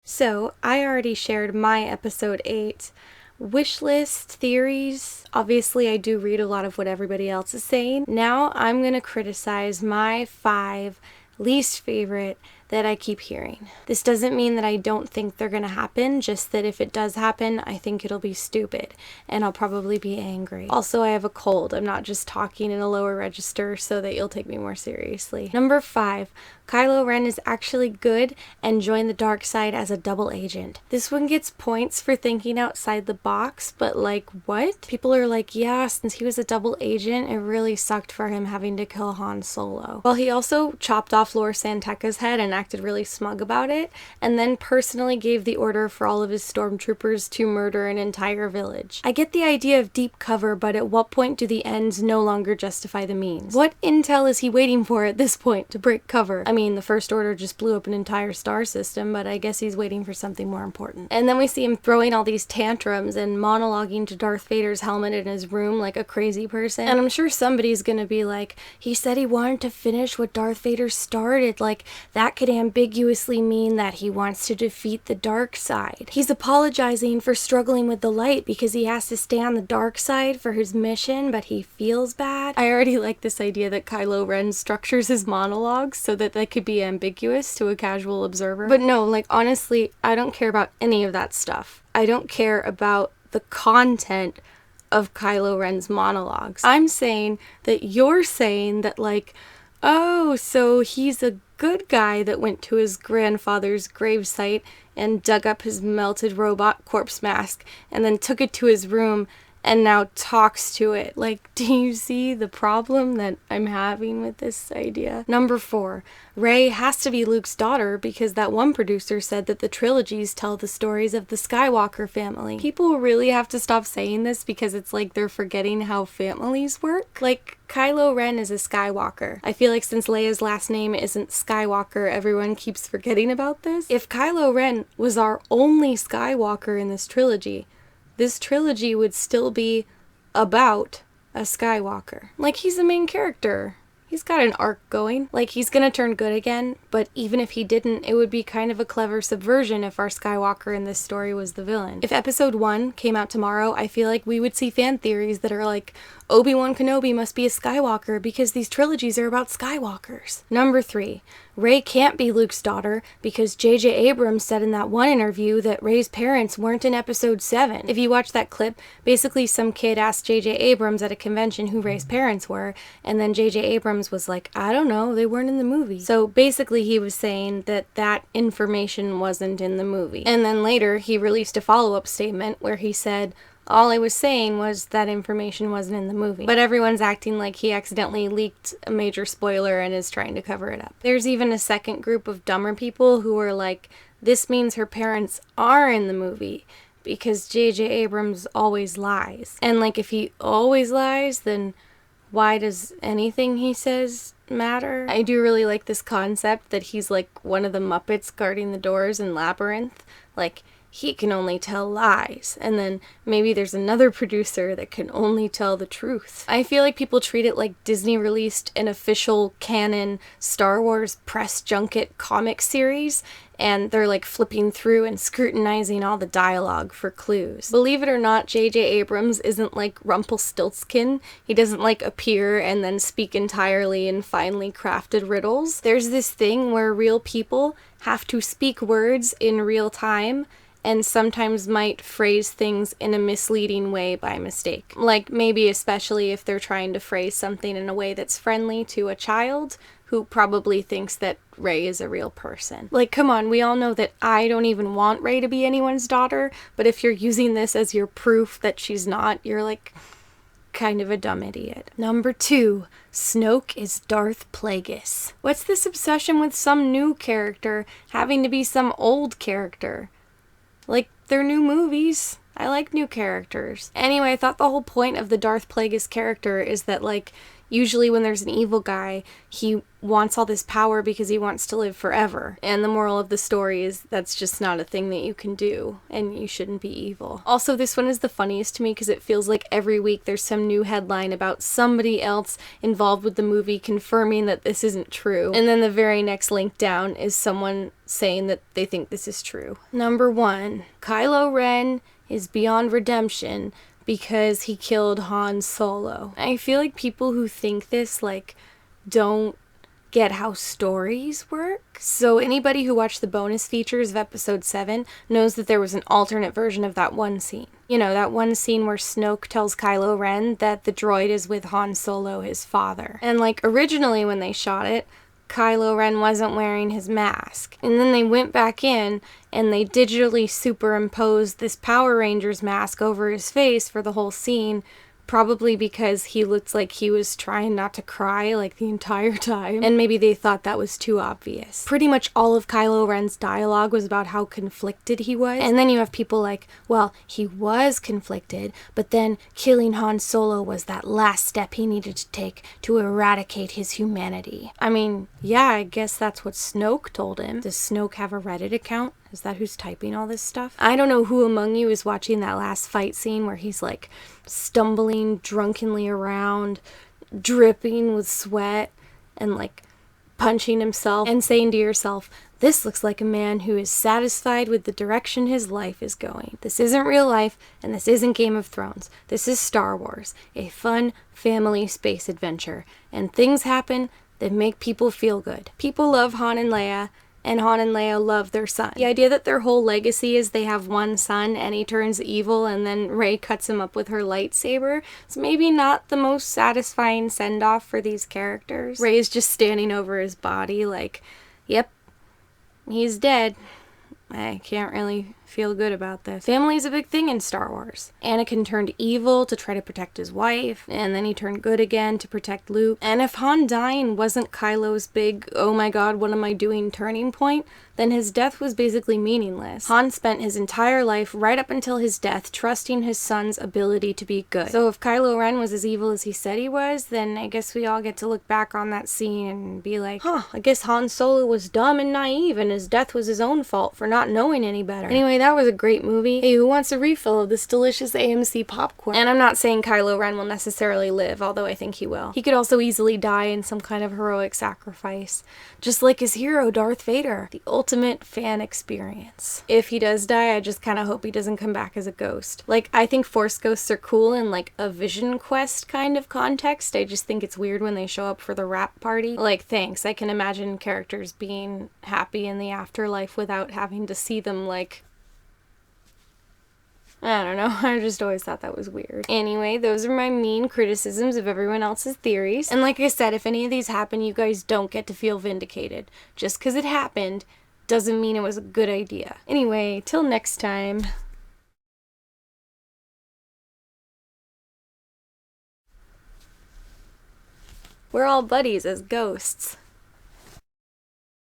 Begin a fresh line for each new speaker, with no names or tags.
So, I already shared my episode 8 wish list theories. Obviously, I do read a lot of what everybody else is saying. Now, I'm going to criticize my 5 least favorite that I keep hearing. This doesn't mean that I don't think they're going to happen, just that if it does happen, I think it'll be stupid, and I'll probably be angry. Also, I have a cold. I'm not just talking in a lower register so that you'll take me more seriously. Number 5, Kylo Ren is actually good and joined the dark side as a double agent. This one gets points for thinking outside the box, but like, what? People are like, yeah, since he was a double agent, it really sucked for him having to kill Han Solo. Well, he also chopped off Lor San Tekka's head and acted really smug about it, and then personally gave the order for all of his stormtroopers to murder an entire village. I get the idea of deep cover, but at what point do the ends no longer justify the means? What intel is he waiting for at this point to break cover? I mean, the First Order just blew up an entire star system, but I guess he's waiting for something more important. And then we see him throwing all these tantrums and monologuing to Darth Vader's helmet in his room like a crazy person. And I'm sure somebody's gonna be like, he said he wanted to finish what Darth Vader started, like that could ambiguously mean that he wants to defeat the dark side. He's apologizing for struggling with the light because he has to stay on the dark side for his mission, but he feels bad. I already like this idea that Kylo Ren structures his monologues so that they could be ambiguous to a casual observer. But no, like honestly, I don't care about any of that stuff. I don't care about the content of Kylo Ren's monologues. I'm saying that you're saying that like, oh, so he's a good guy that went to his grandfather's gravesite and dug up his melted robot corpse mask and then took it to his room and now talks to it. Like, do you see the problem that I'm having with this idea? Number 4, Rey has to be Luke's daughter because that one producer said that the trilogies tell the stories of the Skywalker family. People really have to stop saying this because it's like they're forgetting how families work. Like, Kylo Ren is a Skywalker. I feel like since Leia's last name isn't Skywalker, everyone keeps forgetting about this. If Kylo Ren was our only Skywalker in this trilogy would still be about a Skywalker. Like, he's the main character. He's got an arc going. Like, he's gonna turn good again, but even if he didn't, it would be kind of a clever subversion if our Skywalker in this story was the villain. If episode 1 came out tomorrow, I feel like we would see fan theories that are like, Obi-Wan Kenobi must be a Skywalker because these trilogies are about Skywalkers. Number 3, Rey can't be Luke's daughter because J.J. Abrams said in that one interview that Rey's parents weren't in episode 7. If you watch that clip, basically some kid asked J.J. Abrams at a convention who Rey's parents were, and then J.J. Abrams was like, I don't know, they weren't in the movie. So basically he was saying that that information wasn't in the movie. And then later he released a follow-up statement where he said, all I was saying was that information wasn't in the movie. But everyone's acting like he accidentally leaked a major spoiler and is trying to cover it up. There's even a second group of dumber people who are like, this means her parents are in the movie because J.J. Abrams always lies. And like, if he always lies, then why does anything he says matter? I do really like this concept that he's like one of the Muppets guarding the doors in Labyrinth. Like, he can only tell lies, and then maybe there's another producer that can only tell the truth. I feel like people treat it like Disney released an official canon Star Wars press junket comic series, and they're like flipping through and scrutinizing all the dialogue for clues. Believe it or not, J.J. Abrams isn't like Rumpelstiltskin. He doesn't like appear and then speak entirely in finely crafted riddles. There's this thing where real people have to speak words in real time and sometimes might phrase things in a misleading way by mistake. Like, maybe especially if they're trying to phrase something in a way that's friendly to a child who probably thinks that Rey is a real person. Like, come on, we all know that I don't even want Rey to be anyone's daughter, but if you're using this as your proof that she's not, you're like kind of a dumb idiot. Number 2, Snoke is Darth Plagueis. What's this obsession with some new character having to be some old character? Like, they're new movies. I like new characters. Anyway, I thought the whole point of the Darth Plagueis character is that, like, Usually when there's an evil guy, he wants all this power because he wants to live forever. And the moral of the story is that's just not a thing that you can do, and you shouldn't be evil. Also, this one is the funniest to me because it feels like every week there's some new headline about somebody else involved with the movie confirming that this isn't true. And then the very next link down is someone saying that they think this is true. Number 1, Kylo Ren is beyond redemption because he killed Han Solo. I feel like people who think this, like, don't get how stories work. So anybody who watched the bonus features of episode 7 knows that there was an alternate version of that one scene. You know, that one scene where Snoke tells Kylo Ren that the droid is with Han Solo, his father. And like originally when they shot it, Kylo Ren wasn't wearing his mask. And then they went back in and they digitally superimposed this Power Rangers mask over his face for the whole scene, probably because he looked like he was trying not to cry like the entire time, and maybe they thought that was too obvious. Pretty much all of Kylo Ren's dialogue was about how conflicted he was, and then you have people like, well, he was conflicted, but then killing Han Solo was that last step he needed to take to eradicate his humanity. I mean, yeah, I guess that's what Snoke told him. Does Snoke have a Reddit account? Is that who's typing all this stuff? I don't know who among you is watching that last fight scene where he's like stumbling drunkenly around, dripping with sweat, and like punching himself and saying to yourself, this looks like a man who is satisfied with the direction his life is going. This isn't real life, and this isn't Game of Thrones. This is Star Wars, a fun family space adventure, and things happen that make people feel good. People love Han and Leia, and Han and Leia love their son. The idea that their whole legacy is they have one son and he turns evil and then Rey cuts him up with her lightsaber is maybe not the most satisfying send-off for these characters. Rey is just standing over his body like, yep, he's dead. I can't really feel good about this. Family is a big thing in Star Wars. Anakin turned evil to try to protect his wife, and then he turned good again to protect Luke. And if Han dying wasn't Kylo's big, oh my god, what am I doing turning point, then his death was basically meaningless. Han spent his entire life, right up until his death, trusting his son's ability to be good. So if Kylo Ren was as evil as he said he was, then I guess we all get to look back on that scene and be like, huh, I guess Han Solo was dumb and naive and his death was his own fault for not knowing any better. Anyway, that was a great movie. Hey, who wants a refill of this delicious AMC popcorn? And I'm not saying Kylo Ren will necessarily live, although I think he will. He could also easily die in some kind of heroic sacrifice, just like his hero, Darth Vader. The ultimate fan experience. If he does die, I just kind of hope he doesn't come back as a ghost. Like, I think Force ghosts are cool in like a Vision Quest kind of context. I just think it's weird when they show up for the rap party. Like, thanks. I can imagine characters being happy in the afterlife without having to see them like, I don't know, I just always thought that was weird. Anyway, those are my mean criticisms of everyone else's theories. And like I said, if any of these happen, you guys don't get to feel vindicated. Just because it happened doesn't mean it was a good idea. Anyway, till next time. We're all buddies as ghosts.